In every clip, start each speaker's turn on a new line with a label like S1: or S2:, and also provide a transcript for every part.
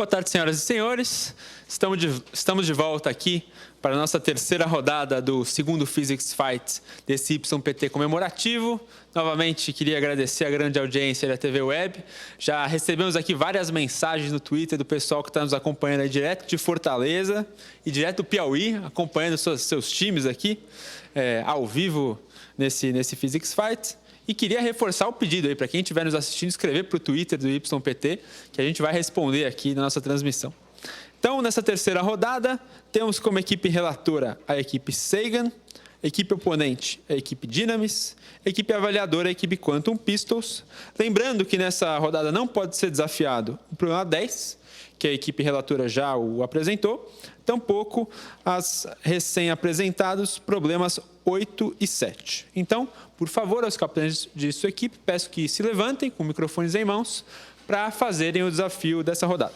S1: Boa tarde, senhoras e senhores. Estamos de volta aqui para a nossa terceira rodada do segundo Physics Fight desse YPT comemorativo. Novamente, queria agradecer a grande audiência da TV Web. Já recebemos aqui várias mensagens no Twitter do pessoal que está nos acompanhando aí direto de Fortaleza e direto do Piauí, acompanhando seus times aqui ao vivo nesse Physics Fight. E queria reforçar o pedido aí para quem estiver nos assistindo, escrever para o Twitter do YPT, que a gente vai responder aqui na nossa transmissão. Então, nessa terceira rodada, temos como equipe relatora a equipe Sagan, equipe oponente a equipe Dynamis, equipe avaliadora a equipe Quantum Pistols. Lembrando que nessa rodada não pode ser desafiado o problema 10, que a equipe relatora já o apresentou, tampouco as recém-apresentados problemas 8 e 7. Então, por favor, aos capitães de sua equipe, peço que se levantem com microfones em mãos para fazerem o desafio dessa rodada.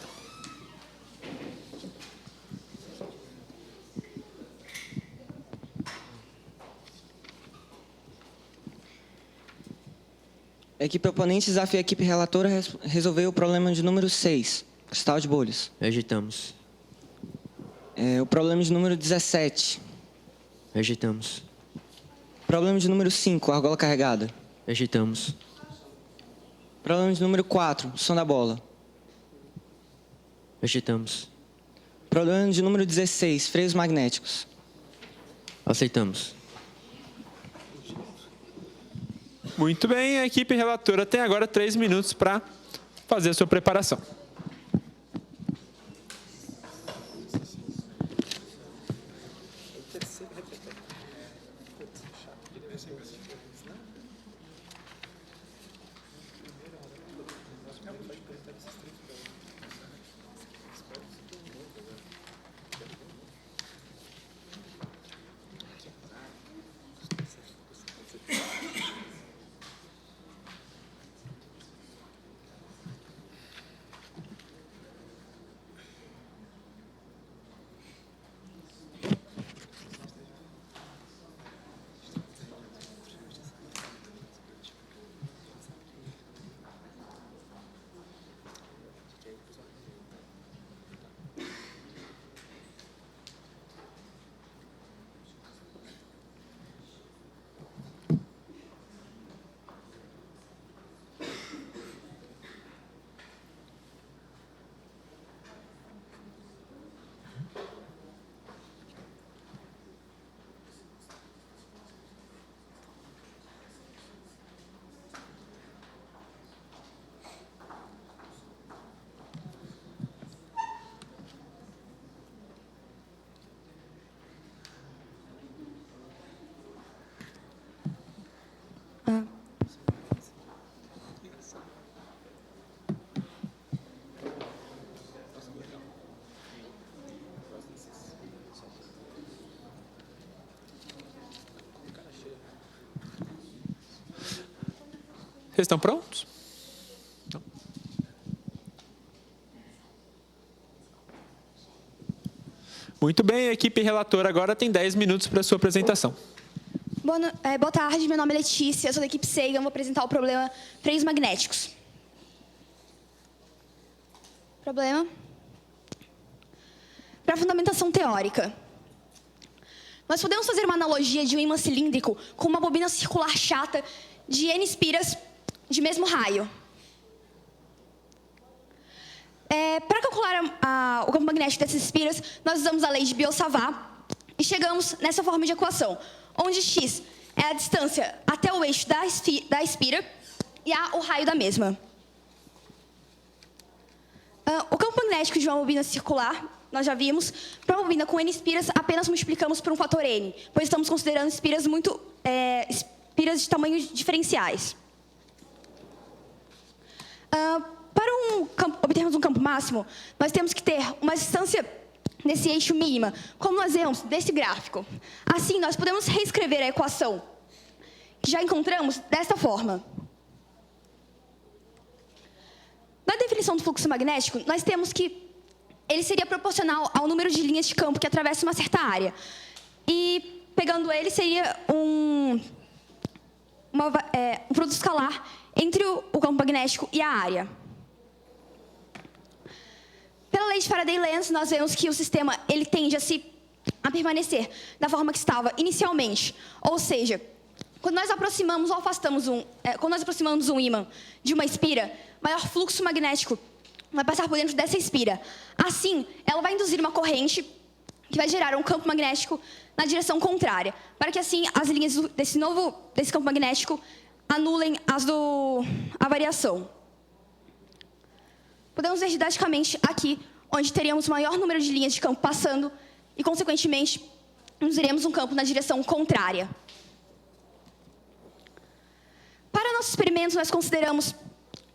S2: A equipe oponente desafia a equipe relatora a resolver o problema de número 6, cristal de bolhas.
S3: Rejeitamos.
S2: O problema de número 17.
S3: Rejeitamos.
S2: Problema de número 5, argola carregada.
S3: Rejeitamos.
S2: Problema de número 4, som da bola.
S3: Rejeitamos.
S2: Problema de número 16, freios magnéticos.
S3: Aceitamos.
S1: Muito bem, a equipe relatora tem agora 3 minutos para fazer a sua preparação. Vocês estão prontos? Não. Muito bem, a equipe relatora agora tem 10 minutos para a sua apresentação.
S4: Boa tarde, meu nome é Letícia, eu sou da equipe Sagan, vou apresentar o problema freios magnéticos. Problema. Para a fundamentação teórica. Nós podemos fazer uma analogia de um ímã cilíndrico com uma bobina circular chata de N espiras de mesmo raio. Para calcular o campo magnético dessas espiras, nós usamos a lei de Biot-Savart e chegamos nessa forma de equação, onde x é a distância até o eixo da espira e a o raio da mesma. O campo magnético de uma bobina circular, nós já vimos, para uma bobina com N espiras, apenas multiplicamos por um fator N, pois estamos considerando espiras espiras de tamanhos diferenciais. Para obtermos um campo máximo, nós temos que ter uma distância nesse eixo mínima, como nós vemos desse gráfico. Assim, nós podemos reescrever a equação que já encontramos desta forma. Na definição do fluxo magnético, nós temos que ele seria proporcional ao número de linhas de campo que atravessam uma certa área. E, pegando ele, seria um produto escalar entre o campo magnético e a área. Pela lei de Faraday-Lenz, nós vemos que o sistema ele tende a permanecer da forma que estava inicialmente. Ou seja, quando nós aproximamos ou afastamos um ímã de uma espira, maior fluxo magnético vai passar por dentro dessa espira. Assim, ela vai induzir uma corrente que vai gerar um campo magnético na direção contrária, para que assim as linhas desse campo magnético anulem a variação. Podemos ver didaticamente aqui, onde teríamos maior número de linhas de campo passando e, consequentemente, induziremos um campo na direção contrária. Para nosso experimento, nós consideramos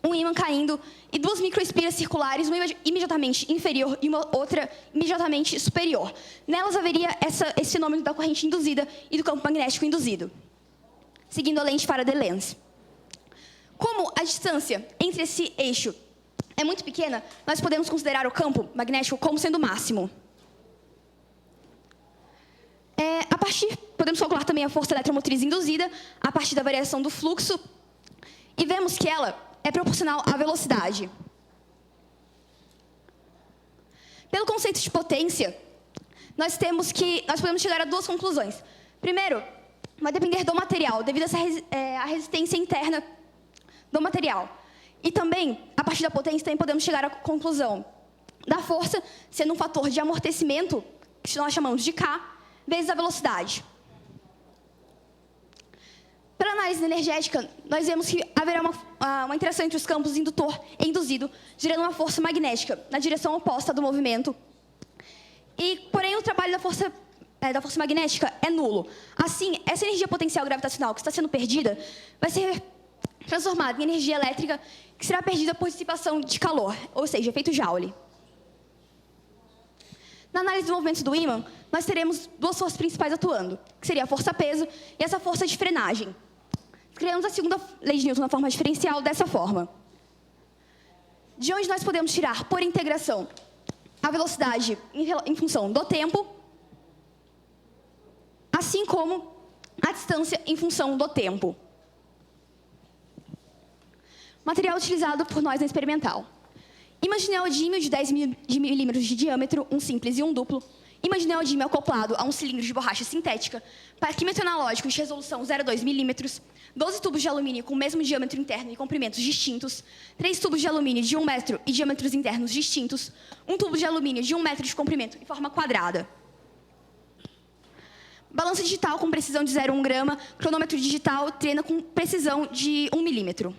S4: um ímã caindo e duas microespiras circulares, uma imediatamente inferior e uma outra imediatamente superior. Nelas haveria esse fenômeno da corrente induzida e do campo magnético induzido, seguindo a lei de Faraday-Lenz. Como a distância entre esse eixo é muito pequena, nós podemos considerar o campo magnético como sendo máximo. Podemos calcular também a força eletromotriz induzida a partir da variação do fluxo e vemos que ela é proporcional à velocidade. Pelo conceito de potência, nós podemos chegar a duas conclusões. Primeiro, vai depender do material, devido à resistência interna do material. E também, a partir da potência, também podemos chegar à conclusão da força sendo um fator de amortecimento, que nós chamamos de K, vezes a velocidade. Para a análise energética, nós vemos que haverá uma interação entre os campos indutor e induzido, gerando uma força magnética na direção oposta do movimento. Porém, o trabalho da força magnética é nulo. Assim, essa energia potencial gravitacional que está sendo perdida vai ser transformada em energia elétrica que será perdida por dissipação de calor, ou seja, efeito Joule. Na análise do movimento do ímã, nós teremos duas forças principais atuando, que seria a força-peso e essa força de frenagem. Criamos a segunda lei de Newton na forma diferencial dessa forma. De onde nós podemos tirar, por integração, a velocidade em função do tempo, assim como a distância em função do tempo. Material utilizado por nós na experimental. Imagine um neodímio de 10 milímetros de diâmetro, um simples e um duplo. Imagine um neodímio acoplado a um cilindro de borracha sintética, parquímetro analógico de resolução 0,2 milímetros, 12 tubos de alumínio com o mesmo diâmetro interno e comprimentos distintos, 3 tubos de alumínio de 1 metro e diâmetros internos distintos, um tubo de alumínio de 1 metro de comprimento em forma quadrada. Balança digital com precisão de 0,1 grama, cronômetro digital treina com precisão de 1 milímetro.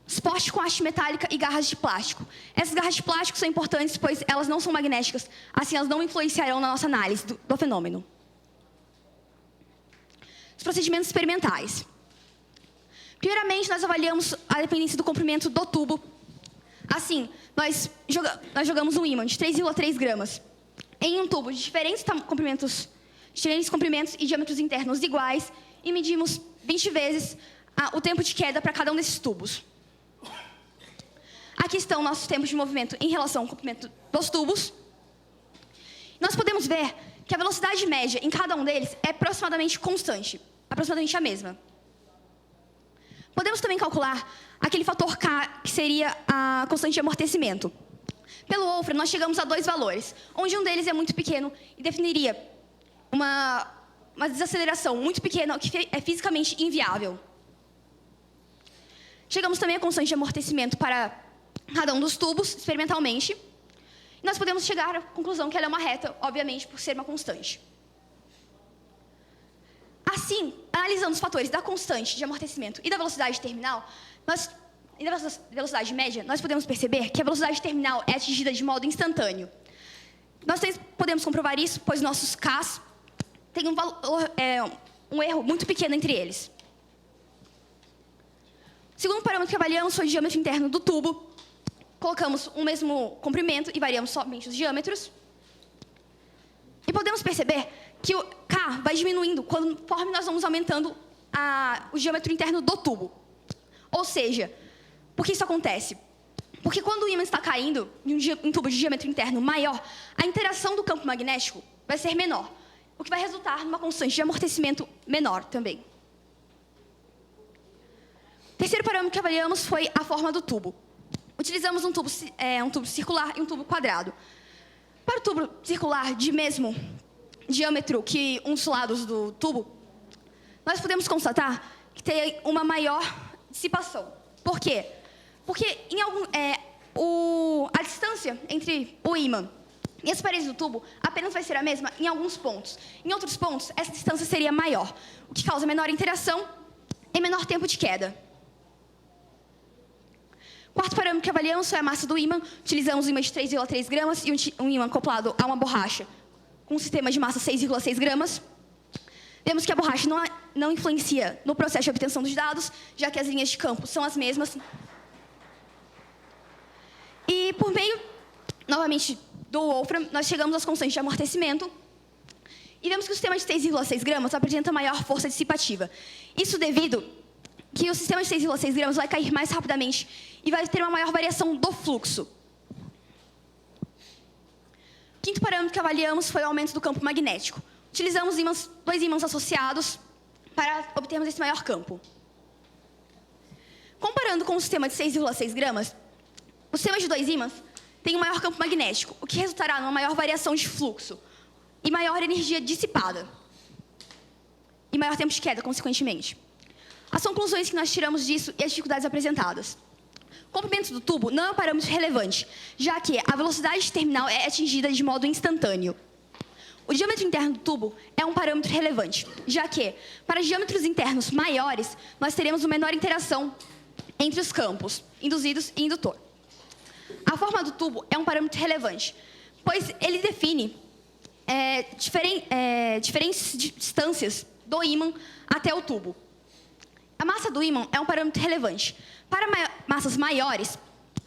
S4: Suporte com haste metálica e garras de plástico. Essas garras de plástico são importantes, pois elas não são magnéticas, assim elas não influenciarão na nossa análise do fenômeno. Os procedimentos experimentais. Primeiramente, nós avaliamos a dependência do comprimento do tubo. Assim, nós jogamos um ímã de 3,3 gramas em um tubo de diferentes comprimentos e diâmetros internos iguais e medimos 20 vezes o tempo de queda para cada um desses tubos. Aqui estão nossos tempos de movimento em relação ao comprimento dos tubos. Nós podemos ver que a velocidade média em cada um deles é aproximadamente constante, aproximadamente a mesma. Podemos também calcular aquele fator K, que seria a constante de amortecimento. Pelo Wolfram, nós chegamos a 2 valores, onde um deles é muito pequeno e definiria uma desaceleração muito pequena, que é fisicamente inviável. Chegamos também à constante de amortecimento para cada um dos tubos, experimentalmente. E nós podemos chegar à conclusão que ela é uma reta, obviamente, por ser uma constante. Assim, analisando os fatores da constante de amortecimento e da velocidade terminal, e da velocidade média, nós podemos perceber que a velocidade terminal é atingida de modo instantâneo. Nós podemos comprovar isso, pois nossos Ks têm um erro muito pequeno entre eles. O segundo parâmetro que avaliamos foi o diâmetro interno do tubo. Colocamos o mesmo comprimento e variamos somente os diâmetros. E podemos perceber que o K vai diminuindo conforme nós vamos aumentando o diâmetro interno do tubo. Ou seja, por que isso acontece? Porque quando o ímã está caindo em um tubo de diâmetro interno maior, a interação do campo magnético vai ser menor, o que vai resultar numa constante de amortecimento menor também. O terceiro parâmetro que avaliamos foi a forma do tubo. utilizamos um tubo circular e um tubo quadrado. Para o tubo circular de mesmo diâmetro que um dos lados do tubo, nós podemos constatar que tem uma maior dissipação. Por quê? Porque a distância entre o ímã e as paredes do tubo apenas vai ser a mesma em alguns pontos. Em outros pontos, essa distância seria maior, o que causa menor interação e menor tempo de queda. Quarto parâmetro que avaliamos foi a massa do ímã. Utilizamos um ímã de 3,3 gramas e um ímã acoplado a uma borracha com um sistema de massa 6,6 gramas. Vemos que a borracha não influencia no processo de obtenção dos dados, já que as linhas de campo são as mesmas. E por meio, novamente, do Wolfram, nós chegamos às constantes de amortecimento e vemos que o sistema de 6,6 gramas apresenta maior força dissipativa. Isso devido que o sistema de 6,6 gramas vai cair mais rapidamente e vai ter uma maior variação do fluxo. O quinto parâmetro que avaliamos foi o aumento do campo magnético. Utilizamos dois ímãs associados para obtermos esse maior campo. Comparando com o sistema de 6,6 gramas, o sistema de dois ímãs tem um maior campo magnético, o que resultará numa maior variação de fluxo e maior energia dissipada. E maior tempo de queda, consequentemente. As conclusões que nós tiramos disso e as dificuldades apresentadas. O comprimento do tubo não é um parâmetro relevante, já que a velocidade terminal é atingida de modo instantâneo. O diâmetro interno do tubo é um parâmetro relevante, já que, para diâmetros internos maiores, nós teremos uma menor interação entre os campos, induzidos e indutor. A forma do tubo é um parâmetro relevante, pois ele define diferentes distâncias do ímã até o tubo. A massa do ímã é um parâmetro relevante. Para massas maiores,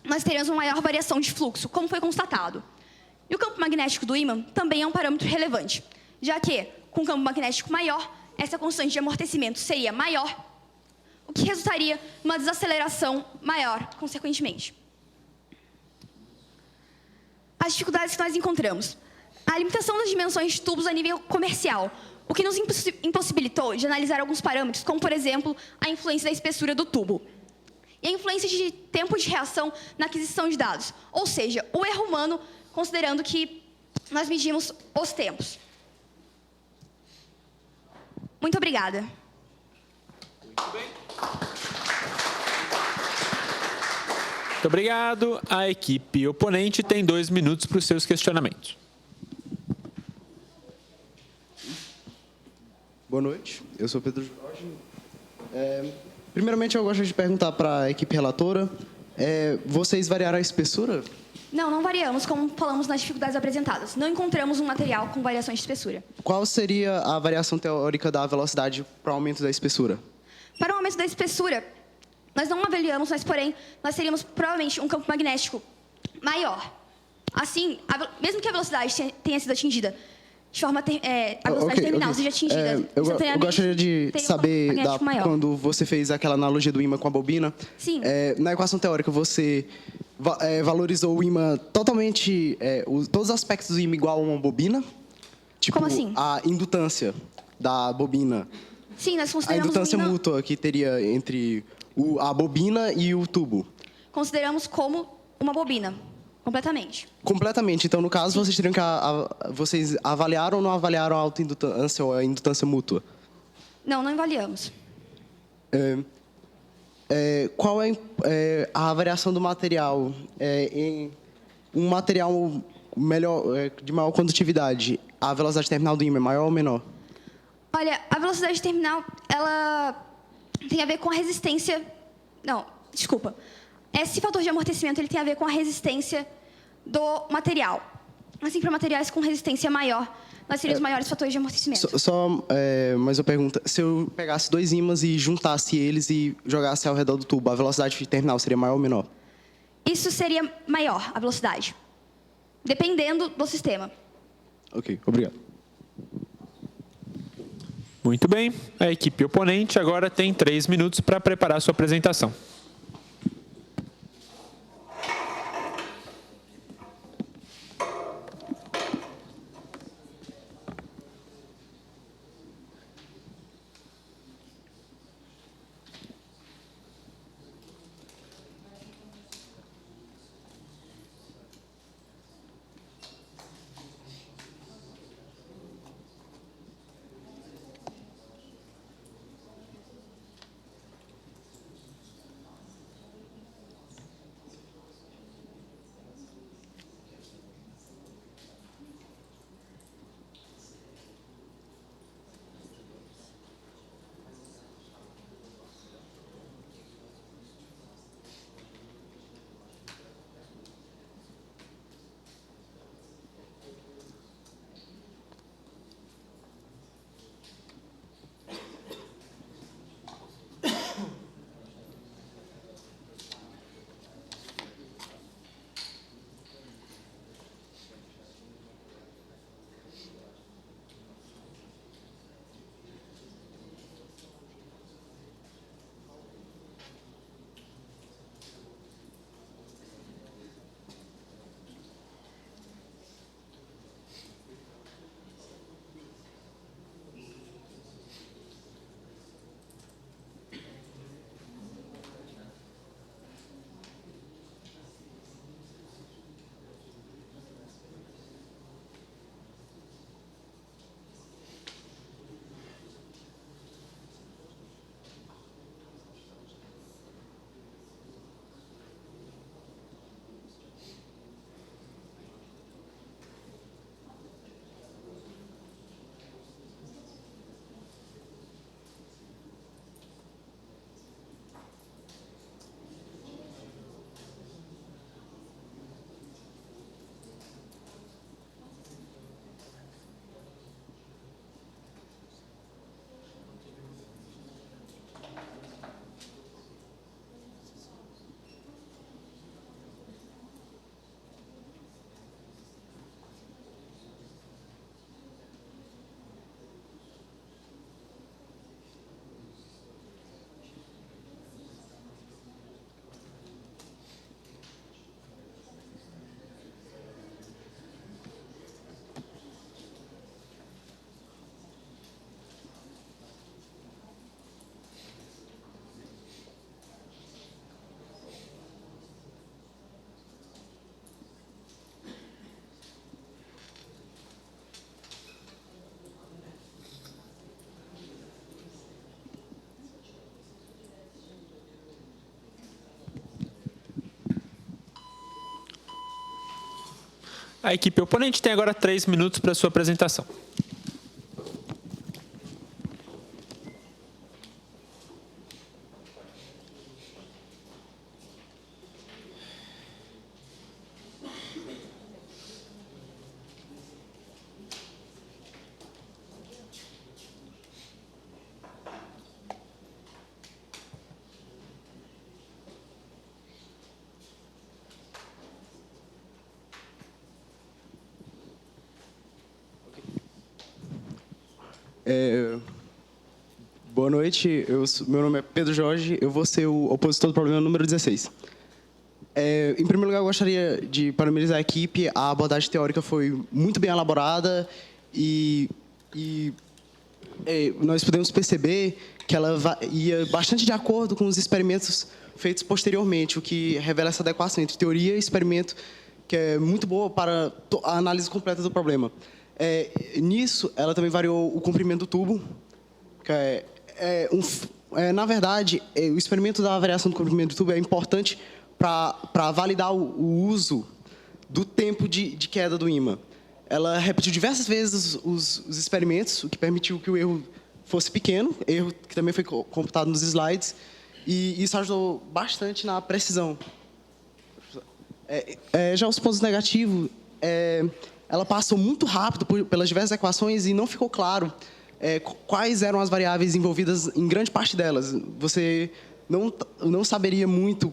S4: nós teremos uma maior variação de fluxo, como foi constatado. E o campo magnético do ímã também é um parâmetro relevante, já que, com um campo magnético maior, essa constante de amortecimento seria maior, o que resultaria numa desaceleração maior, consequentemente. As dificuldades que nós encontramos. A limitação das dimensões de tubos a nível comercial, o que nos impossibilitou de analisar alguns parâmetros, como, por exemplo, a influência da espessura do tubo. E a influência de tempo de reação na aquisição de dados, ou seja, o erro humano, considerando que nós medimos os tempos. Muito obrigada.
S1: Muito bem. Muito obrigado. A equipe oponente tem 2 minutos para os seus questionamentos.
S5: Boa noite, eu sou Pedro Jorge. Primeiramente, eu gostaria de perguntar para a equipe relatora, vocês variaram a espessura?
S4: Não variamos, como falamos nas dificuldades apresentadas. Não encontramos um material com variações de espessura.
S5: Qual seria a variação teórica da velocidade para o aumento da espessura?
S4: Para o aumento da espessura, nós não avaliamos, mas, porém, nós teríamos provavelmente um campo magnético maior. Assim, mesmo que a velocidade tenha sido atingida de forma... a velocidade terminal seja atingida
S5: eu gostaria de saber, quando você fez aquela analogia do ímã com a bobina,
S4: Sim.
S5: Na equação teórica você valorizou o ímã totalmente, todos os aspectos do ímã igual a uma bobina? Tipo,
S4: como assim?
S5: A indutância da bobina.
S4: Sim, nós
S5: A
S4: consideramos
S5: indutância
S4: o ímã,
S5: mútua que teria entre a bobina e o tubo.
S4: consideramos como uma bobina, completamente.
S5: Completamente. Então, no caso, vocês teriam que vocês avaliaram ou não avaliaram a autoindutância ou a indutância mútua?
S4: Não avaliamos.
S5: Qual é a variação do material? Em um material melhor, de maior condutividade, a velocidade terminal do ímã é maior ou menor?
S4: Olha, a velocidade terminal, ela tem a ver com a resistência... Não, desculpa. Esse fator de amortecimento ele tem a ver com a resistência do material. Assim, para materiais com resistência maior, nós teríamos maiores fatores de amortecimento.
S5: Mas eu pergunto, se eu pegasse 2 ímãs e juntasse eles e jogasse ao redor do tubo, a velocidade terminal seria maior ou menor?
S4: Isso seria maior, a velocidade. Dependendo do sistema.
S5: Ok, obrigado.
S1: Muito bem. A equipe oponente agora tem 3 minutos para preparar sua apresentação. A equipe oponente tem agora 3 minutos para sua apresentação.
S5: Boa noite, meu nome é Pedro Jorge, eu vou ser o opositor do problema número 16. Em primeiro lugar, eu gostaria de parabenizar a equipe, a abordagem teórica foi muito bem elaborada e nós podemos perceber que ela ia bastante de acordo com os experimentos feitos posteriormente, o que revela essa adequação entre teoria e experimento, que é muito boa para a análise completa do problema. Nisso, ela também variou o comprimento do tubo, que na verdade, o experimento da variação do comprimento do tubo é importante para validar o uso do tempo de queda do ímã. Ela repetiu diversas vezes os experimentos, o que permitiu que o erro fosse pequeno, erro que também foi computado nos slides, e isso ajudou bastante na precisão. Já os pontos negativos, ela passou muito rápido pelas diversas equações e não ficou claro quais eram as variáveis envolvidas em grande parte delas. Você não saberia muito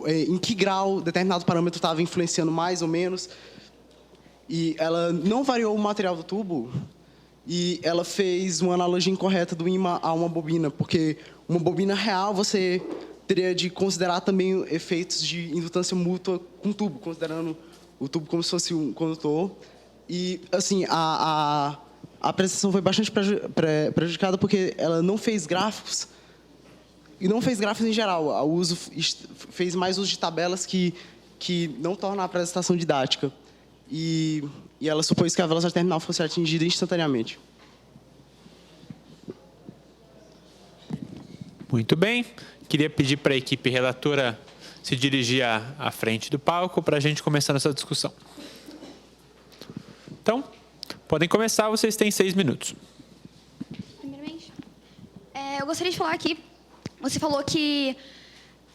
S5: em que grau determinado parâmetro estava influenciando mais ou menos. E ela não variou o material do tubo e ela fez uma analogia incorreta do ímã a uma bobina, porque uma bobina real você teria de considerar também efeitos de indutância mútua com o tubo, considerando o tubo como se fosse um condutor. E, assim, a apresentação foi bastante prejudicada porque ela não fez gráficos, e não fez gráficos em geral. Fez mais uso de tabelas que não tornam a apresentação didática. E ela supôs que a velocidade terminal fosse atingida instantaneamente.
S1: Muito bem. Queria pedir para a equipe relatora se dirigir à frente do palco para a gente começar nossa discussão. Então, podem começar, vocês têm 6 minutos.
S4: Primeiramente, eu gostaria de falar aqui, você falou que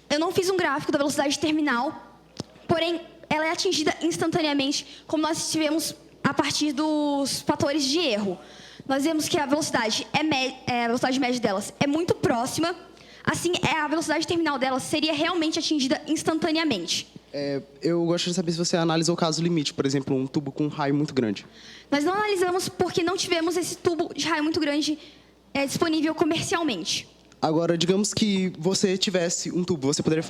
S4: eu não fiz um gráfico da velocidade terminal, porém, ela é atingida instantaneamente, como nós tivemos a partir dos fatores de erro. Nós vemos que a velocidade, a velocidade média delas é muito próxima, assim, a velocidade terminal delas seria realmente atingida instantaneamente.
S5: Eu gostaria de saber se você analisou o caso limite, por exemplo, um tubo com um raio muito grande.
S4: Nós não analisamos porque não tivemos esse tubo de raio muito grande disponível comercialmente.
S5: Agora, digamos que você tivesse um tubo, você poderia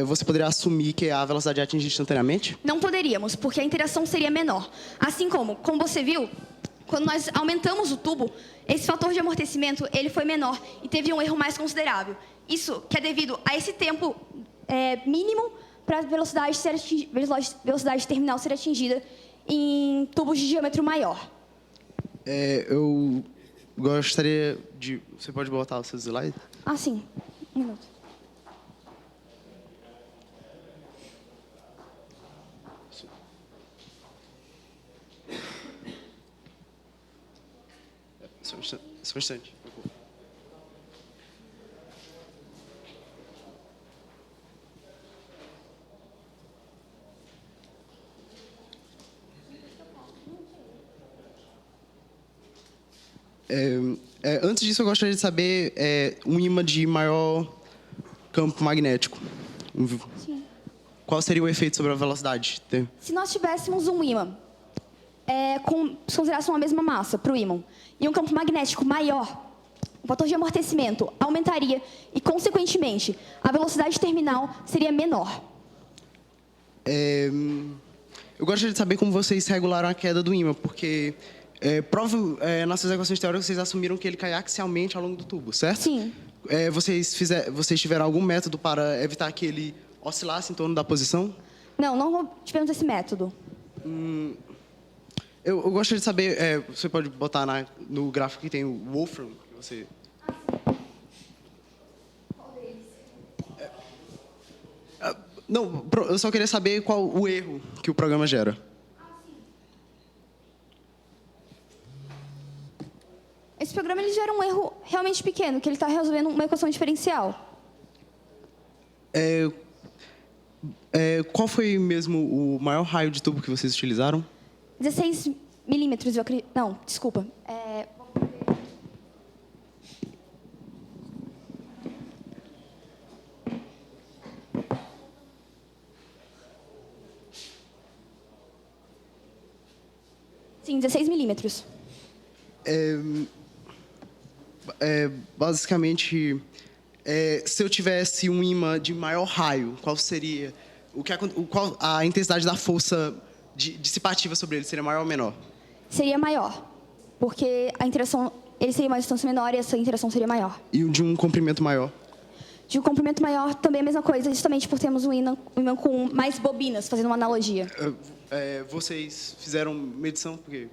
S5: você poderia assumir que a velocidade é atingida instantaneamente?
S4: Não poderíamos, porque a interação seria menor. Assim como você viu, quando nós aumentamos o tubo, esse fator de amortecimento ele foi menor e teve um erro mais considerável. Isso que é devido a esse tempo mínimo para a velocidade terminal ser atingida em tubos de diâmetro maior.
S5: Eu gostaria de... Você pode botar o seu slide?
S4: Ah, sim. Um minuto.
S5: Só um instante. Antes disso, eu gostaria de saber um ímã de maior campo magnético.
S4: Sim.
S5: Qual seria o efeito sobre a velocidade?
S4: Se nós tivéssemos um ímã se considerasse uma mesma massa para o ímã e um campo magnético maior, o fator de amortecimento aumentaria e, consequentemente, a velocidade terminal seria menor.
S5: Eu gostaria de saber como vocês regularam a queda do ímã, porque nas suas equações teóricas vocês assumiram que ele cai axialmente ao longo do tubo, certo?
S4: Sim.
S5: Vocês tiveram algum método para evitar que ele oscilasse em torno da posição?
S4: Não tivemos esse método.
S5: Eu gostaria de saber, você pode botar no gráfico que tem o Wolfram, que você... Não, eu só queria saber qual o erro que o programa gera.
S4: Esse programa ele gera um erro realmente pequeno, que ele está resolvendo uma equação diferencial.
S5: Qual foi mesmo o maior raio de tubo que vocês utilizaram?
S4: 16 milímetros, eu acredito. Não, desculpa. Sim, 16 milímetros.
S5: Basicamente, se eu tivesse um ímã de maior raio, qual seria qual a intensidade da força dissipativa sobre ele? Seria maior ou menor?
S4: Seria maior, porque a interação, ele seria uma distância menor e essa interação seria maior.
S5: E o de um comprimento maior?
S4: De um comprimento maior também é a mesma coisa, justamente por termos um ímã com mais bobinas, fazendo uma analogia.
S5: Vocês fizeram medição porque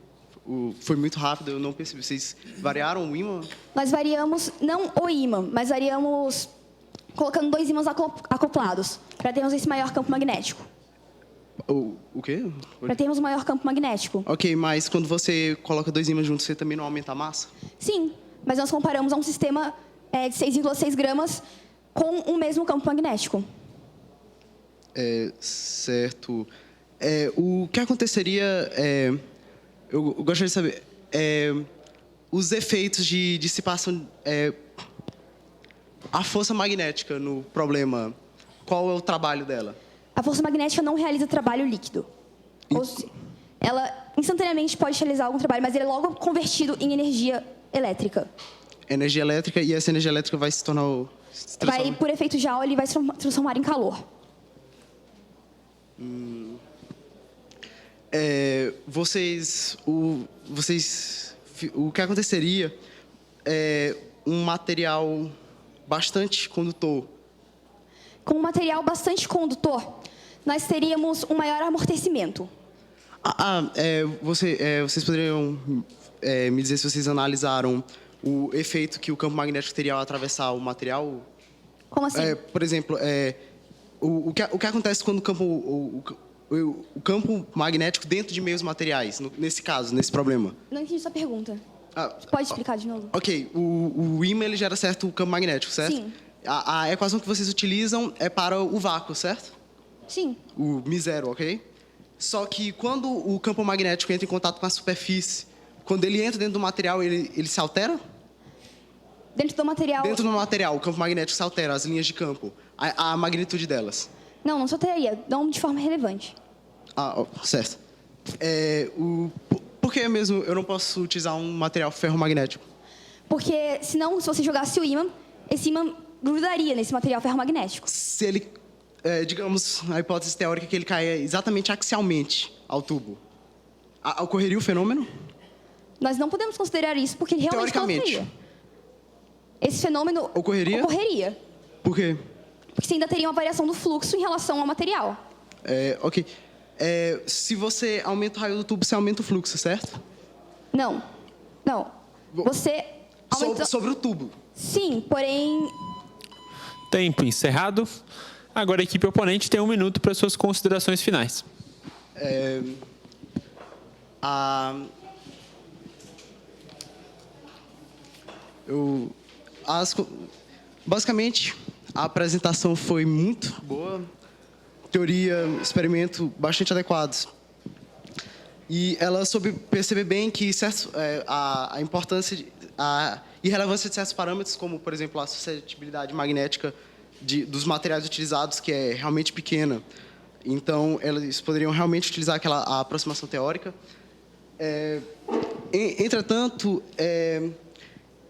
S5: foi muito rápido, eu não percebi. Vocês variaram o ímã?
S4: Nós variamos, não o ímã, mas variamos colocando 2 ímãs acoplados, para termos esse maior campo magnético.
S5: O quê?
S4: Para termos um maior campo magnético.
S5: Ok, mas quando você coloca 2 ímãs juntos, você também não aumenta a massa?
S4: Sim, mas nós comparamos a um sistema de 6,6 gramas com o mesmo campo magnético.
S5: Certo. O que aconteceria... eu gostaria de saber... os efeitos de dissipação... a força magnética no problema, qual é o trabalho dela?
S4: A força magnética não realiza trabalho líquido. Ela instantaneamente pode realizar algum trabalho, mas ele é logo convertido em energia elétrica.
S5: Energia elétrica, e essa energia elétrica vai se tornar...
S4: Vai, por efeito Joule, ele vai se transformar em calor.
S5: O que aconteceria é um material bastante condutor.
S4: Com um material bastante condutor, nós teríamos um maior amortecimento.
S5: Vocês poderiam me dizer se vocês analisaram o efeito que o campo magnético teria ao atravessar o material?
S4: Como assim?
S5: Por exemplo, o que acontece quando o campo magnético dentro de meios materiais, nesse caso, nesse problema?
S4: Não entendi sua pergunta. Pode explicar de novo?
S5: Ok, o ímã ele gera certo campo magnético, certo?
S4: Sim.
S5: A equação que vocês utilizam é para o vácuo, certo?
S4: Sim.
S5: O μ0, ok? Só que quando o campo magnético entra em contato com a superfície, quando ele entra dentro do material, ele se altera?
S4: Dentro do material...
S5: Dentro do material, o campo magnético se altera, as linhas de campo, a magnitude delas.
S4: Não se alteraria, não de forma relevante.
S5: Certo. Por que mesmo eu não posso utilizar um material ferromagnético?
S4: Porque, senão, se você jogasse o ímã, esse ímã grudaria nesse material ferromagnético.
S5: Se ele, digamos, a hipótese teórica é que ele caia exatamente axialmente ao tubo, ocorreria o fenômeno?
S4: Nós não podemos considerar isso porque ele realmente
S5: Teoricamente.
S4: ocorreria. Esse fenômeno
S5: Ocorreria?
S4: Ocorreria.
S5: Por quê?
S4: Porque você ainda teria uma variação do fluxo em relação ao material.
S5: Ok. Se você aumenta o raio do tubo, você aumenta o fluxo, certo?
S4: Não. Você aumenta...
S5: Sobre o tubo.
S4: Sim, porém...
S1: Tempo encerrado. Agora a equipe oponente tem 1 minuto para suas considerações finais.
S5: Basicamente, a apresentação foi muito boa. Teoria, experimento bastante adequados. E ela soube perceber bem que a importância, a irrelevância de certos parâmetros, como, por exemplo, a suscetibilidade magnética dos materiais utilizados, que é realmente pequena. Então, eles poderiam realmente utilizar a aproximação teórica. Entretanto,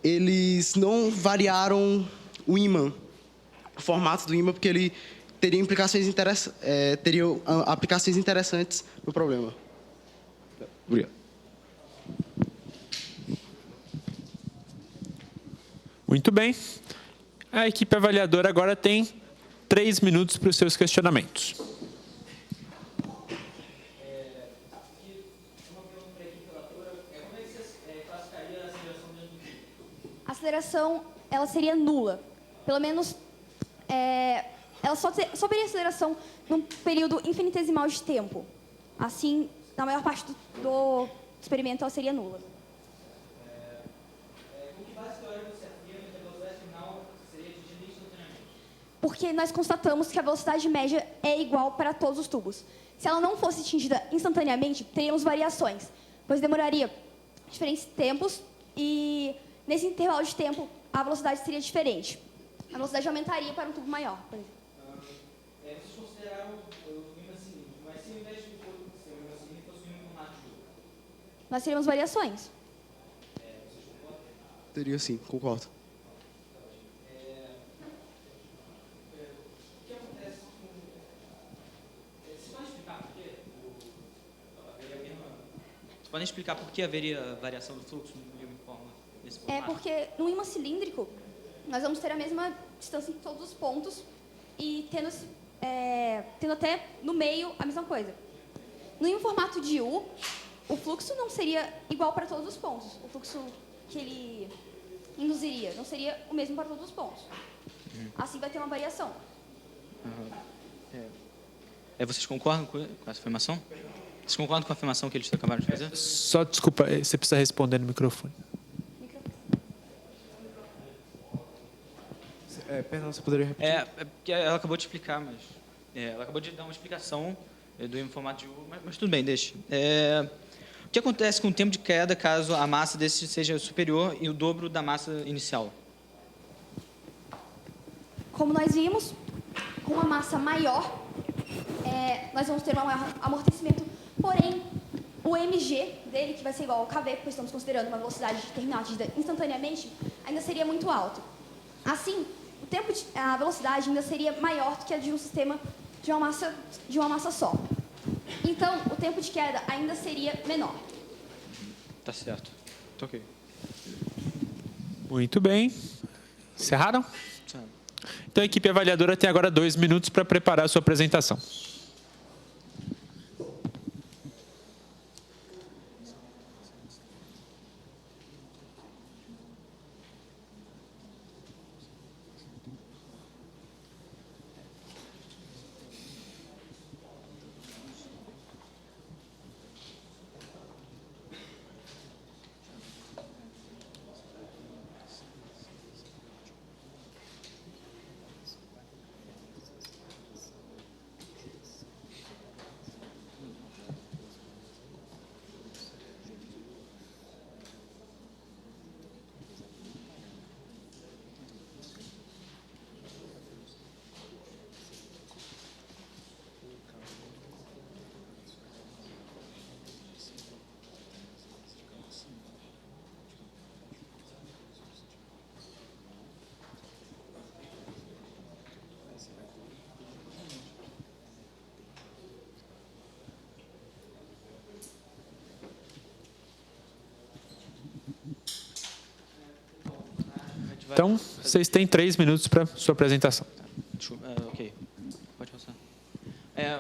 S5: eles não variaram o ímã, o formato do ímã, porque ele teria aplicações interessantes no problema. Obrigado.
S1: Muito bem. A equipe avaliadora agora tem 3 minutos para os seus questionamentos.
S4: A aceleração, ela seria nula. Pelo menos, ela só teria aceleração num período infinitesimal de tempo. Assim, na maior parte do experimento, ela seria nula. Porque nós constatamos que a velocidade média é igual para todos os tubos. Se ela não fosse atingida instantaneamente, teríamos variações, pois demoraria diferentes tempos e, nesse intervalo de tempo, a velocidade seria diferente. A velocidade aumentaria para um tubo maior, por exemplo.
S6: Vocês consideraram o ímã cilíndrico, mas se ao invés de ser um ímã cilíndrico, fosse um ímã com formato de U?
S4: Nós teríamos variações.
S5: Teria sim, concordo.
S6: Vocês podem explicar por que haveria variação do fluxo de uma forma nesse formato?
S4: Porque no ímã cilíndrico, nós vamos ter a mesma distância em todos os pontos e tendo até no meio a mesma coisa. No ímã formato de U, o fluxo não seria igual para todos os pontos. O fluxo que ele induziria não seria o mesmo para todos os pontos. Assim vai ter uma variação.
S6: Vocês concordam com essa afirmação? Vocês concordam com a afirmação que eles acabaram de fazer?
S1: Só, desculpa, você precisa responder no microfone.
S5: Perdão, você poderia repetir?
S6: Porque ela acabou de explicar, mas... ela acabou de dar uma explicação do ímã formato de U, mas tudo bem, deixa. O que acontece com o tempo de queda caso a massa desse seja superior e o dobro da massa inicial?
S4: Como nós vimos, com uma massa maior, nós vamos ter um maior amortecimento, porém, o mg dele, que vai ser igual ao kv, porque estamos considerando uma velocidade terminal atingida instantaneamente, ainda seria muito alto. Assim, a velocidade ainda seria maior do que a de um sistema de uma massa só. Então, o tempo de queda ainda seria menor.
S6: Tá certo. Tá ok.
S1: Muito bem. Encerraram? Então, a equipe avaliadora tem agora 2 minutos para preparar a sua apresentação. Então, vocês têm 3 minutos para sua apresentação.
S6: Ok. Pode passar.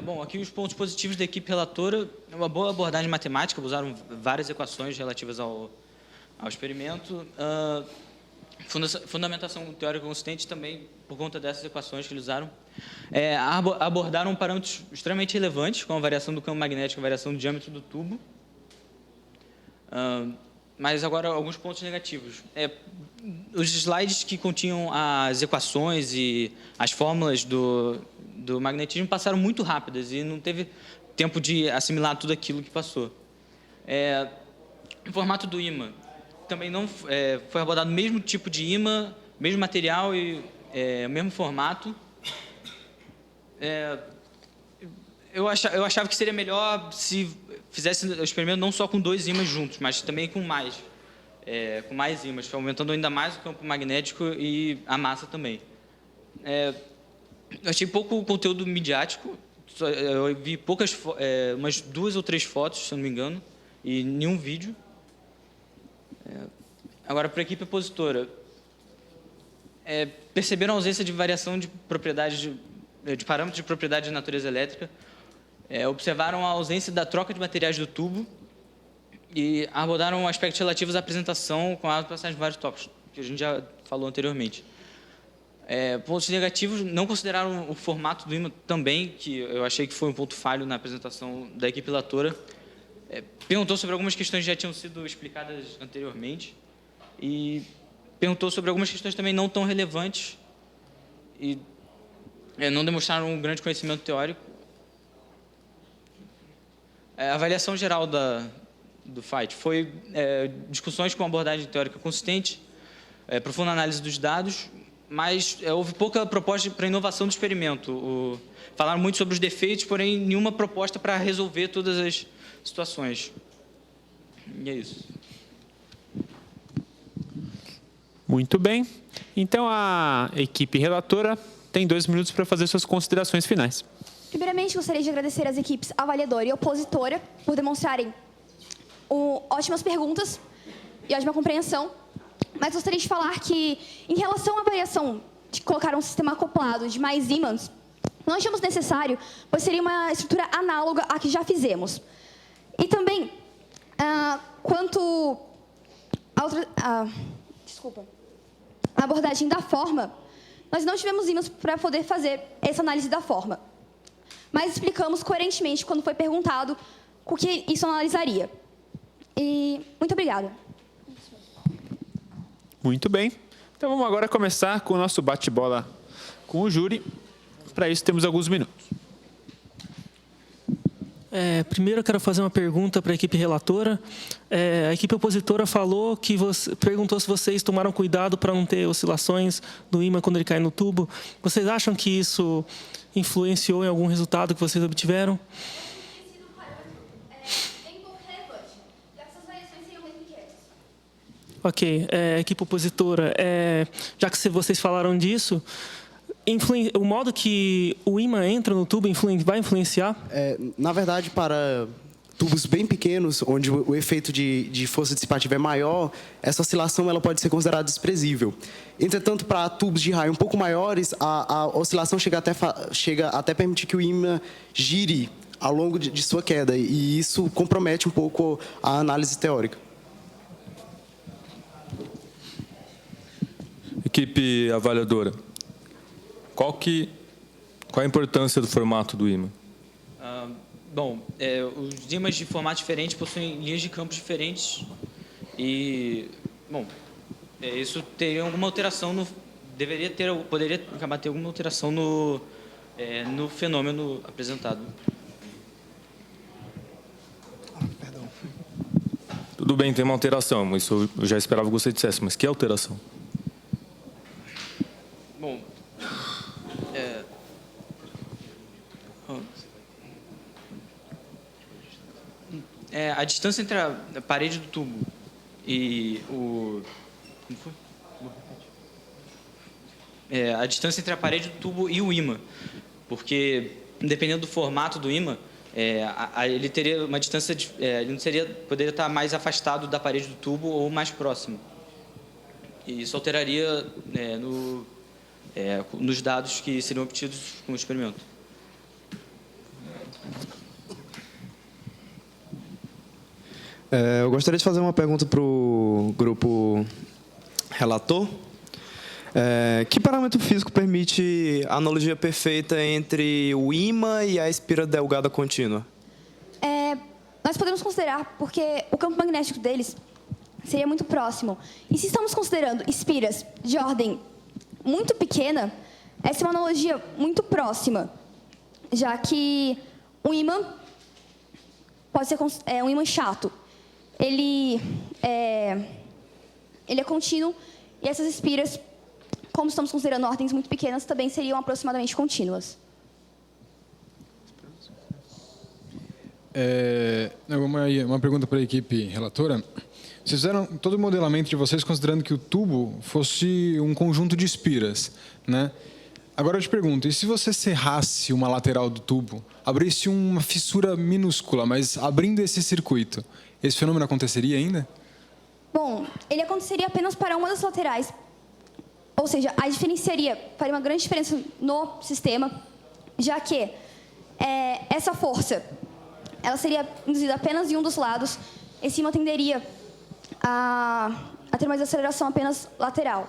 S6: Bom, aqui os pontos positivos da equipe relatora. Uma boa abordagem matemática, usaram várias equações relativas ao experimento. Fundamentação teórica consistente também, por conta dessas equações que eles usaram. Abordaram parâmetros extremamente relevantes, como a variação do campo magnético, a variação do diâmetro do tubo. Mas agora alguns pontos negativos. Os slides que continham as equações e as fórmulas do magnetismo passaram muito rápidas e não teve tempo de assimilar tudo aquilo que passou. O formato do ímã também não foi abordado o mesmo tipo de ímã, mesmo material e mesmo formato. Eu achava que seria melhor se fizesse o experimento não só com 2 ímãs juntos, mas também com mais ímãs, aumentando ainda mais o campo magnético e a massa também. Eu achei pouco conteúdo midiático, eu vi umas 2 ou 3 fotos, se eu não me engano, e nenhum vídeo. Agora, para a equipe opositora, perceberam a ausência de variação de propriedades de parâmetros de propriedade de natureza elétrica, observaram a ausência da troca de materiais do tubo e abordaram aspectos relativos à apresentação com a passagem de vários tópicos, que a gente já falou anteriormente. Pontos negativos, não consideraram o formato do imã também, que eu achei que foi um ponto falho na apresentação da equipe relatora. Perguntou sobre algumas questões que já tinham sido explicadas anteriormente e perguntou sobre algumas questões também não tão relevantes e não demonstraram um grande conhecimento teórico. A avaliação geral do FIGHT foi discussões com abordagem teórica consistente, profunda análise dos dados, mas houve pouca proposta para inovação do experimento. Falaram muito sobre os defeitos, porém nenhuma proposta para resolver todas as situações. E é isso.
S1: Muito bem. Então, a equipe relatora tem 2 minutos para fazer suas considerações finais.
S4: Primeiramente, gostaria de agradecer às equipes avaliadora e opositora por demonstrarem ótimas perguntas e ótima compreensão. Mas gostaria de falar que, em relação à avaliação de colocar um sistema acoplado de mais ímãs, não achamos necessário, pois seria uma estrutura análoga à que já fizemos. E também, quanto à abordagem da forma, nós não tivemos ímãs para poder fazer essa análise da forma. Mas explicamos coerentemente quando foi perguntado o que isso analisaria. E muito obrigada.
S1: Muito bem. Então, vamos agora começar com o nosso bate-bola com o júri. Para isso, temos alguns minutos.
S7: Primeiro, eu quero fazer uma pergunta para a equipe relatora. A equipe opositora perguntou se vocês tomaram cuidado para não ter oscilações do ímã quando ele cai no tubo. Vocês acham que isso influenciou em algum resultado que vocês obtiveram? Ok. Equipe opositora, já que vocês falaram disso, o modo que o ímã entra no tubo vai influenciar?
S5: Na verdade, para tubos bem pequenos, onde o efeito de força dissipativa é maior, essa oscilação ela pode ser considerada desprezível. Entretanto, para tubos de raio um pouco maiores, a oscilação chega até permitir que o ímã gire ao longo de sua queda, e isso compromete um pouco a análise teórica.
S8: Equipe avaliadora, qual a importância do formato do ímã?
S6: Os ímãs de formato diferente possuem linhas de campo diferentes e, isso teria alguma alteração poderia acabar ter alguma alteração no fenômeno apresentado.
S8: Tudo bem, tem uma alteração, isso eu já esperava que você dissesse, mas que alteração?
S6: A distância entre a parede do tubo e Como foi? A distância entre a parede do tubo e o ímã, porque, dependendo do formato do ímã, ele teria uma distância, ele não poderia estar mais afastado da parede do tubo ou mais próximo. E isso alteraria nos dados que seriam obtidos com o experimento.
S9: Eu gostaria de fazer uma pergunta para o grupo relator. Que parâmetro físico permite a analogia perfeita entre o ímã e a espira delgada contínua?
S4: Nós podemos considerar, porque o campo magnético deles seria muito próximo. E se estamos considerando espiras de ordem muito pequena, essa é uma analogia muito próxima, já que um ímã pode ser um ímã chato. Ele é contínuo e essas espiras, como estamos considerando ordens muito pequenas, também seriam aproximadamente contínuas.
S10: Uma pergunta para a equipe relatora. Vocês fizeram todo o modelamento de vocês considerando que o tubo fosse um conjunto de espiras, né? Agora eu te pergunto, e se você serrasse uma lateral do tubo, abrisse uma fissura minúscula, mas abrindo esse circuito, esse fenômeno aconteceria ainda?
S4: Bom, ele aconteceria apenas para uma das laterais. Ou seja, faria uma grande diferença no sistema, já que essa força ela seria induzida apenas em um dos lados. Esse ímã tenderia a ter mais aceleração apenas lateral.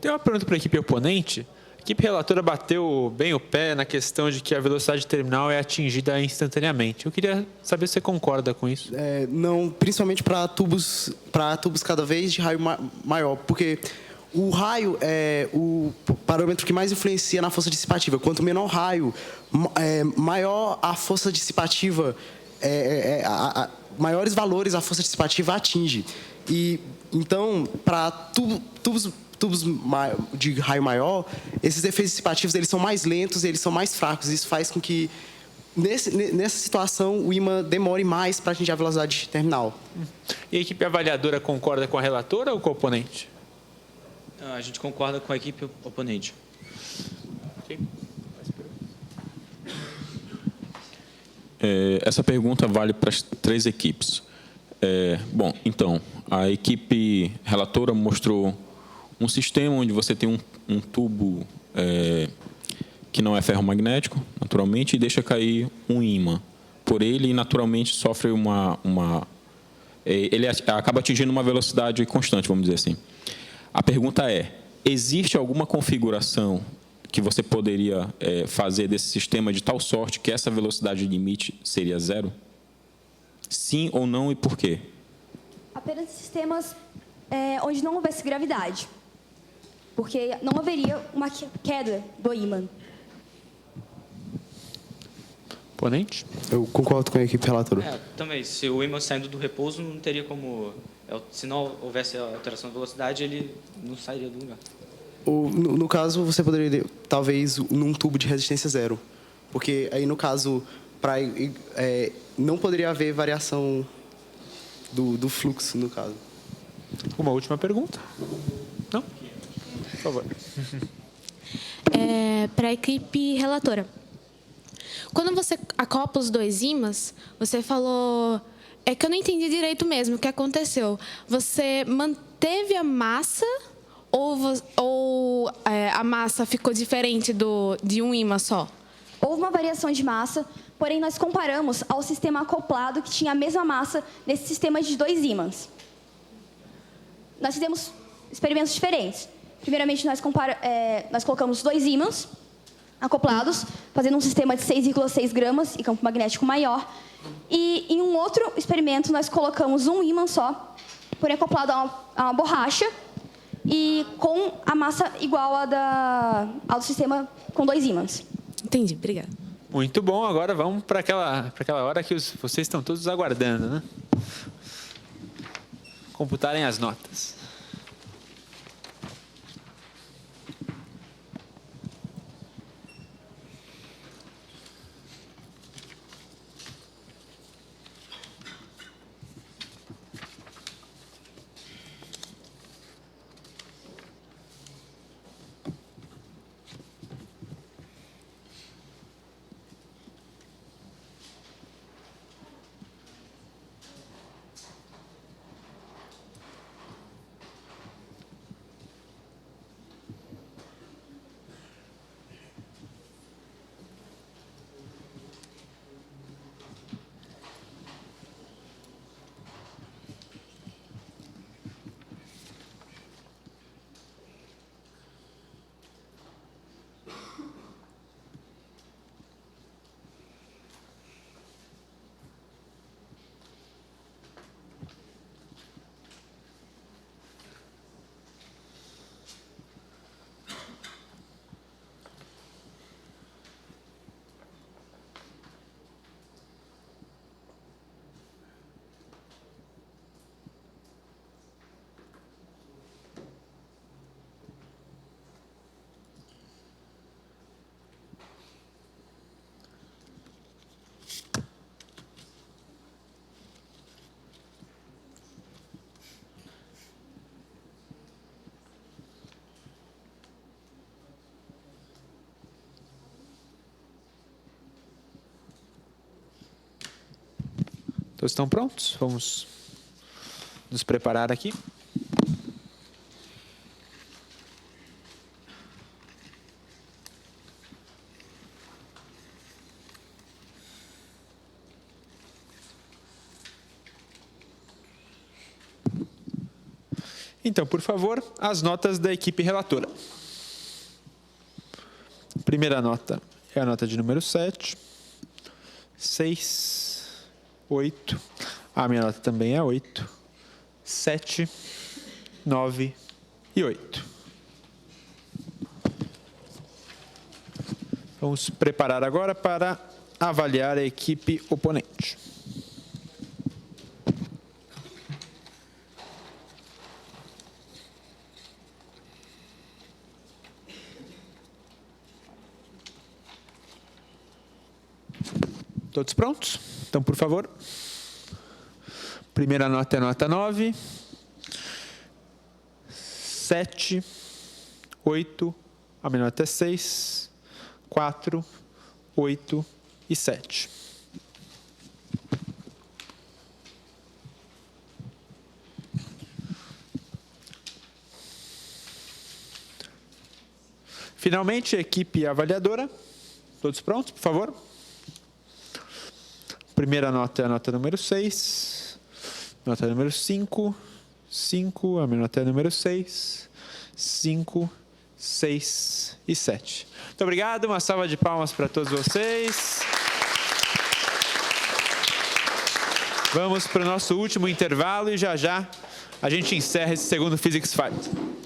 S1: Tem uma pergunta para a equipe oponente. A equipe relatora bateu bem o pé na questão de que a velocidade terminal é atingida instantaneamente. Eu queria saber se você concorda com isso.
S5: Não, principalmente para tubos cada vez de raio maior, porque o raio é o parâmetro que mais influencia na força dissipativa. Quanto menor o raio, maior a força dissipativa, maiores valores a força dissipativa atinge. E então, para tubos de raio maior, esses efeitos dissipativos eles são mais lentos, eles são mais fracos. Isso faz com que, nessa situação, o ímã demore mais para atingir a velocidade terminal.
S1: E a equipe avaliadora concorda com a relatora ou com o oponente?
S6: A gente concorda com a equipe oponente.
S1: Okay.
S11: Essa pergunta vale para as 3 equipes. Bom, então, a equipe relatora mostrou um sistema onde você tem um tubo que não é ferromagnético, naturalmente, e deixa cair um ímã por ele e, naturalmente, sofre ele acaba atingindo uma velocidade constante, vamos dizer assim. A pergunta é, existe alguma configuração que você poderia fazer desse sistema de tal sorte que essa velocidade limite seria 0? Sim ou não e por quê?
S4: Apenas sistemas onde não houvesse gravidade, porque não haveria uma queda do ímã.
S1: Oponente?
S5: Eu concordo com a equipe relatora.
S6: Também, se o ímã saindo do repouso, não teria como... Se não houvesse alteração de velocidade, ele não sairia do lugar.
S5: No caso, você poderia, talvez, num tubo de resistência 0. Porque aí, no caso, não poderia haver variação do fluxo, no caso.
S1: Uma última pergunta? Não? Por favor.
S12: Para a equipe relatora. Quando você acopla os 2 ímãs, você falou... É que eu não entendi direito mesmo o que aconteceu. Você manteve a massa ou a massa ficou diferente de um ímã só?
S4: Houve uma variação de massa, porém nós comparamos ao sistema acoplado que tinha a mesma massa nesse sistema de 2 ímãs. Nós fizemos experimentos diferentes. Primeiramente, nós colocamos 2 ímãs acoplados, fazendo um sistema de 6,6 gramas e campo magnético maior. E em um outro experimento, nós colocamos um ímã só, porém acoplado a uma borracha, e com a massa igual ao do sistema com 2 ímãs.
S12: Entendi, obrigada.
S1: Muito bom, agora vamos para aquela hora que vocês estão todos aguardando, né? Computarem as notas. Todos estão prontos? Vamos nos preparar aqui. Então, por favor, as notas da equipe relatora. Primeira nota é a nota de número 7, 6, 8. A minha nota também é 8, 7, 9 e 8. Vamos preparar agora para avaliar a equipe oponente. Todos prontos? Então, por favor. Primeira nota é a nota 9, 7, 8, a minha nota é 6, 4, 8 e 7. Finalmente, a equipe avaliadora. Todos prontos, por favor? Primeira nota é a nota número 6, nota número 5, 5, a minha nota é a número 6, 5, 6 e 7. Muito obrigado, uma salva de palmas para todos vocês. Vamos para o nosso último intervalo e já a gente encerra esse segundo Physics Fight.